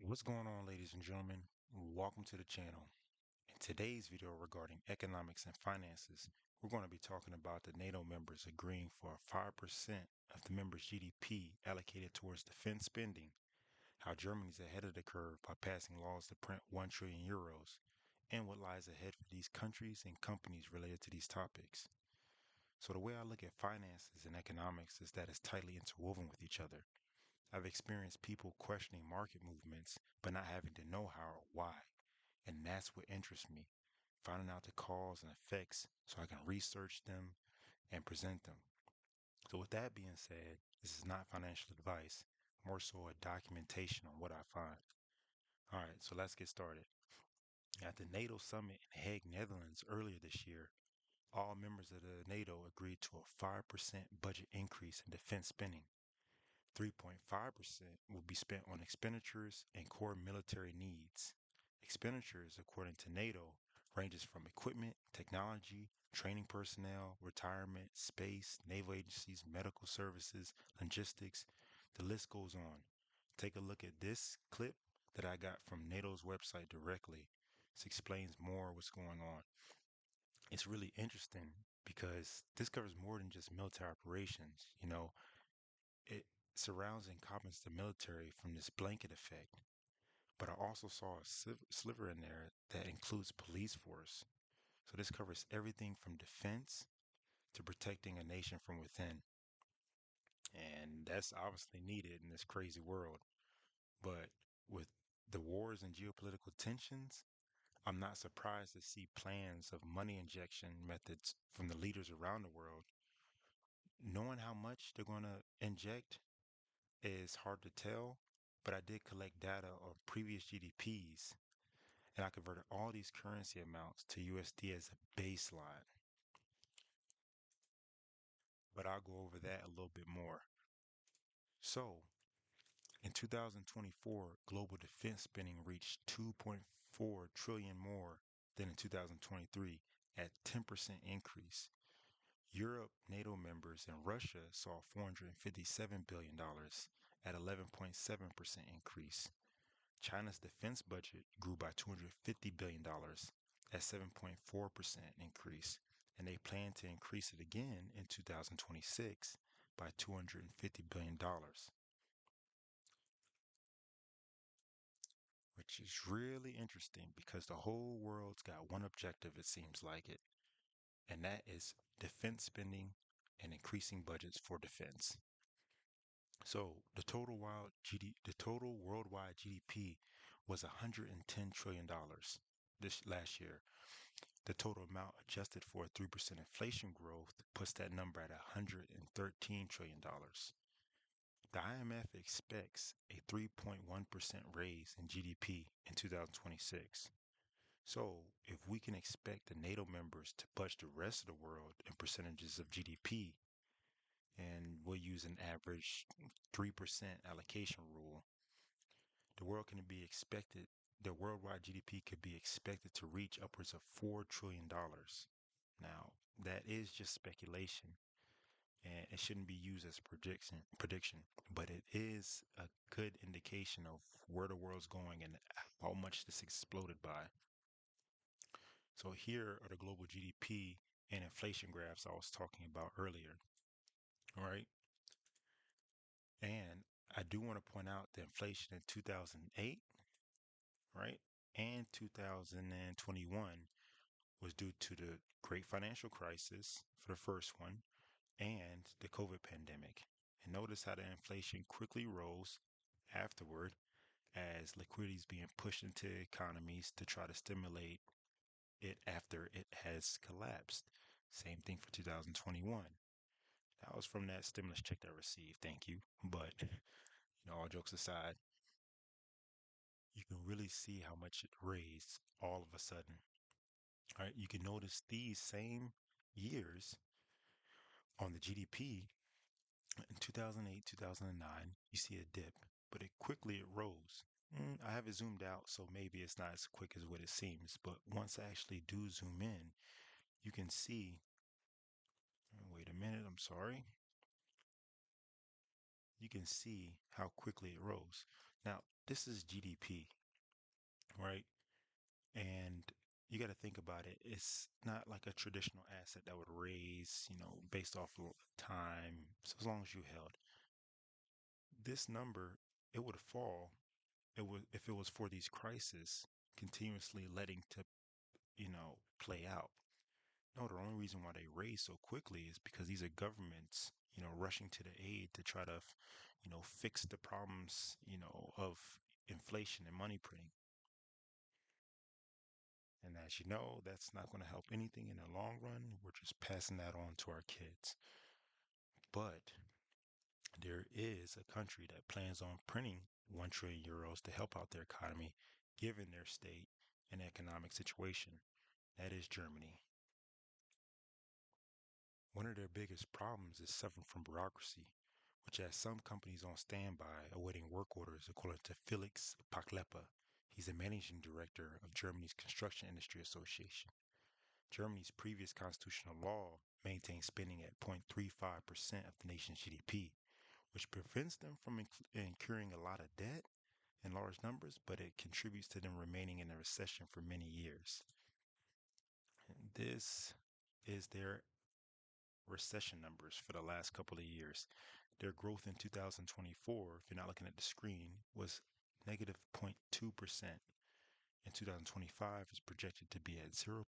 What's going on, ladies and gentlemen? Welcome to the channel. In today's video regarding economics and finances, we're going to be talking about the NATO members agreeing for 5% of the members' GDP allocated towards defense spending, how Germany's ahead of the curve by passing laws to print 1 trillion euros, and what lies ahead for these countries and companies related to these topics. So the way I look at finances and economics is that it's tightly interwoven with each other. I've experienced people questioning market movements, but not having to know how or why. And that's what interests me, finding out the cause and effects so I can research them and present them. So, with that being said, this is not financial advice, more so a documentation on what I find. All right, so let's get started. At the NATO summit in Hague, Netherlands earlier this year, all members of the NATO agreed to a 5% budget increase in defense spending. 3.5% will be spent on expenditures and core military needs. Expenditures, according to NATO, ranges from equipment, technology, training personnel, retirement, space, naval agencies, medical services, logistics. The list goes on. Take a look at this clip that I got from NATO's website directly. This explains more what's going on. It's really interesting because this covers more than just military operations. It surrounds and encompasses the military from this blanket effect. But I also saw a sliver in there that includes police force. So this covers everything from defense to protecting a nation from within. And that's obviously needed in this crazy world. But with the wars and geopolitical tensions, I'm not surprised to see plans of money injection methods from the leaders around the world. Knowing how much they're going to inject is hard to tell, but I did collect data of previous GDPs and I converted all these currency amounts to USD as a baseline. But I'll go over that a little bit more. So, in 2024, global defense spending reached 2.4 trillion more than in 2023 at 10% increase. Europe, NATO members, and Russia saw $457 billion at 11.7% increase. China's defense budget grew by $250 billion at 7.4% increase, and they plan to increase it again in 2026 by $250 billion, which is really interesting because the whole world's got one objective, it seems like it, and that is defense spending and increasing budgets for defense. So the total worldwide GDP was $110 trillion this last year. The total amount adjusted for a 3% inflation growth puts that number at $113 trillion. The IMF expects a 3.1% raise in GDP in 2026. So, if we can expect the NATO members to push the rest of the world in percentages of GDP, and we'll use an average 3% allocation rule, the world can be expected, the worldwide GDP could be expected to reach upwards of $4 trillion. Now, that is just speculation, and it shouldn't be used as a prediction, but it is a good indication of where the world's going and how much this exploded by. So here are the global GDP and inflation graphs I was talking about earlier. All right. And I do want to point out the inflation in 2008, right, and 2021 was due to the great financial crisis for the first one and the COVID pandemic. And notice how the inflation quickly rose afterward as liquidity is being pushed into economies to try to stimulate it after it has collapsed. Same thing for 2021. That was from that stimulus check that I received. Thank you. But, all jokes aside, you can really see how much it raised all of a sudden. All right. You can notice these same years on the GDP in 2008, 2009, you see a dip, but it rose. I have it zoomed out, so maybe it's not as quick as what it seems. But once I actually do zoom in, you can see. Wait a minute, I'm sorry. You can see how quickly it rose. Now, this is GDP, right? And you got to think about it. It's not like a traditional asset that would raise, based off of time, so as long as you held. This number, it would fall. It would if it was for these crises continuously letting to, play out. No, the only reason why they raise so quickly is because these are governments, rushing to the aid to try to, fix the problems, of inflation and money printing. And as you know, that's not going to help anything in the long run. We're just passing that on to our kids. But there is a country that plans on printing 1 trillion euros to help out their economy, given their state and economic situation. That is Germany. One of their biggest problems is suffering from bureaucracy, which has some companies on standby awaiting work orders, according to Felix Paklepa. He's the managing director of Germany's Construction Industry Association. Germany's previous constitutional law maintains spending at 0.35% of the nation's GDP, which prevents them from incurring a lot of debt in large numbers, but it contributes to them remaining in a recession for many years. And this is their recession numbers for the last couple of years. Their growth in 2024, if you're not looking at the screen, was negative 0.2%. In 2025 is projected to be at 0%,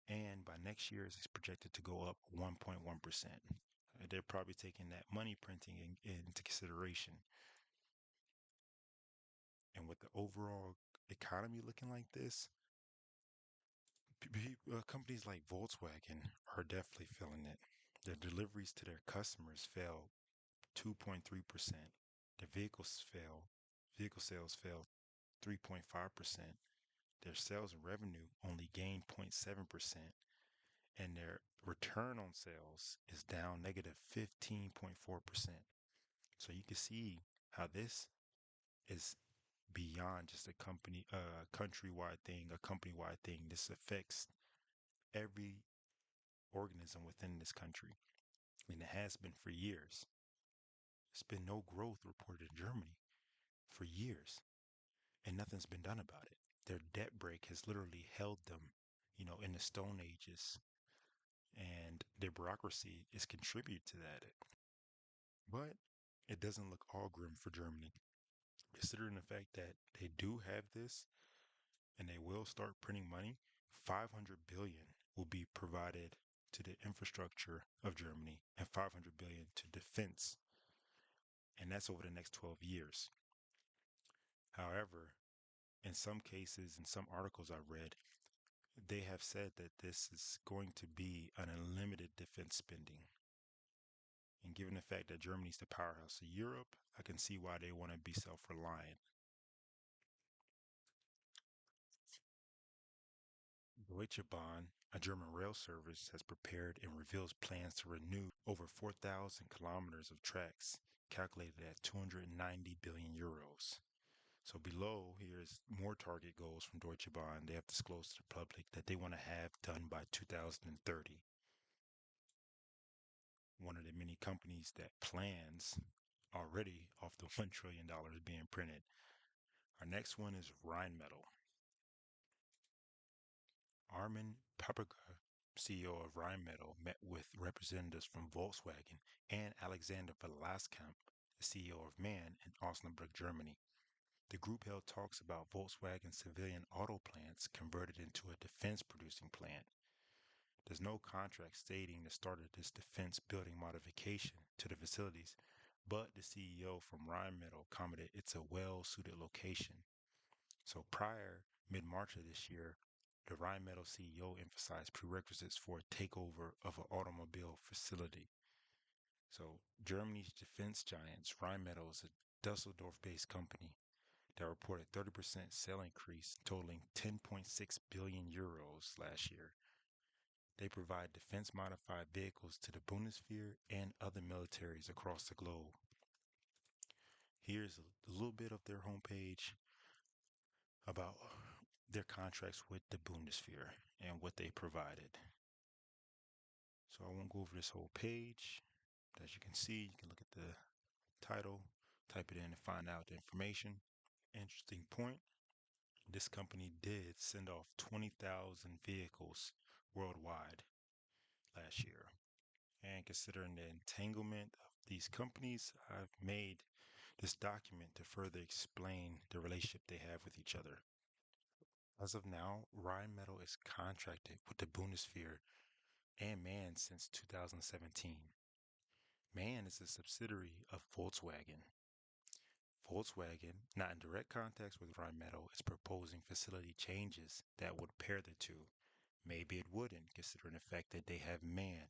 and by next year it's projected to go up 1.1%. They're probably taking that money printing into consideration. And with the overall economy looking like this, companies like Volkswagen are definitely feeling it. Their deliveries to their customers fell 2.3%. Their vehicle sales fell 3.5%. Their sales revenue only gained 0.7%, and their return on sales is down negative 15.4%. So you can see how this is beyond just a countrywide thing, a company-wide thing. This affects every organism within this country, and it has been for years. There's been no growth reported in Germany for years, and nothing's been done about it. Their debt break has literally held them, in the Stone Ages, and their bureaucracy is contribute to that. But it doesn't look all grim for Germany, considering the fact that they do have this and they will start printing money. 500 billion will be provided to the infrastructure of Germany and 500 billion to defense, and that's over the next 12 years. However, in some cases, in some articles I read, they have said that this is going to be an unlimited defense spending. And given the fact that Germany's the powerhouse of Europe, I can see why they want to be self-reliant. Deutsche Bahn, a German rail service, has prepared and reveals plans to renew over 4,000 kilometers of tracks, calculated at 290 billion euros. So below here is more target goals from Deutsche Bahn. They have disclosed to the public that they want to have done by 2030. One of the many companies that plans already off the $1 trillion being printed. Our next one is Rheinmetal. Armin Paprika, CEO of Rheinmetall, met with representatives from Volkswagen and Alexander Velaskamp, the CEO of MAN, in Osnabrück, Germany. The group held talks about Volkswagen civilian auto plants converted into a defense producing plant. There's no contract stating the start of this defense building modification to the facilities, but the CEO from Rheinmetall commented it's a well-suited location. So prior, mid-March of this year, the Rheinmetall CEO emphasized prerequisites for a takeover of an automobile facility. So Germany's defense giants, Rheinmetall, is a Dusseldorf-based company that reported 30% sale increase totaling 10.6 billion euros last year. They provide defense modified vehicles to the Bundeswehr and other militaries across the globe. Here's a little bit of their homepage about their contracts with the Bundeswehr and what they provided. So I won't go over this whole page. As you can see, you can look at the title. type it in and find out the information. Interesting point. This company did send off 20,000 vehicles worldwide last year. And considering the entanglement of these companies, I've made this document to further explain the relationship they have with each other. As of now, Rheinmetal is contracted with the Bundeswehr and MAN since 2017. MAN is a subsidiary of Volkswagen. Volkswagen, not in direct contact with Rheinmetall, is proposing facility changes that would pair the two. Maybe it wouldn't, considering the fact that they have MAN,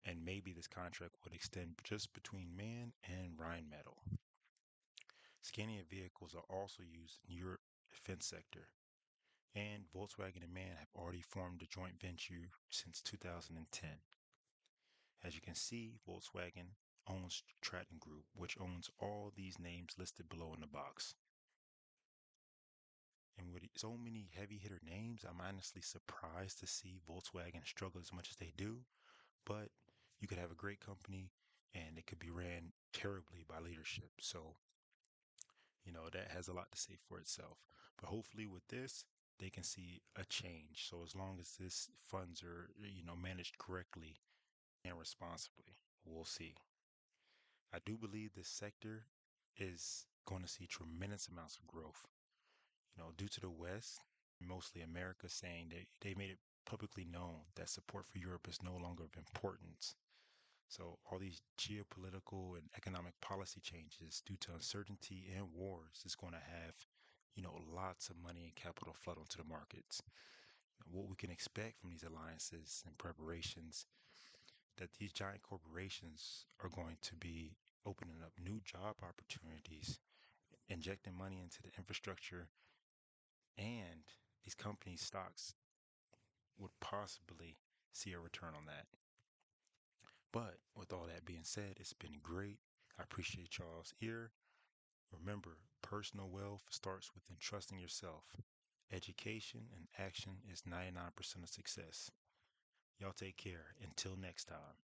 and maybe this contract would extend just between MAN and Rheinmetall. Scania vehicles are also used in Europe defense sector, and Volkswagen and MAN have already formed a joint venture since 2010. As you can see, Volkswagen owns Traton Group, which owns all these names listed below in the box. And with so many heavy hitter names, I'm honestly surprised to see Volkswagen struggle as much as they do. But you could have a great company and it could be ran terribly by leadership. So, that has a lot to say for itself. But hopefully with this, they can see a change. So as long as this funds are, managed correctly and responsibly, we'll see. I do believe this sector is going to see tremendous amounts of growth. Due to the West, mostly America, saying that they made it publicly known that support for Europe is no longer of importance. So all these geopolitical and economic policy changes due to uncertainty and wars is going to have, lots of money and capital flood onto the markets. What we can expect from these alliances and preparations, that these giant corporations are going to be opening up new job opportunities, injecting money into the infrastructure, and these companies' stocks would possibly see a return on that. But with all that being said, it's been great. I appreciate y'all's ear. Remember, personal wealth starts with entrusting yourself. Education and action is 99% of success. Y'all take care. Until next time.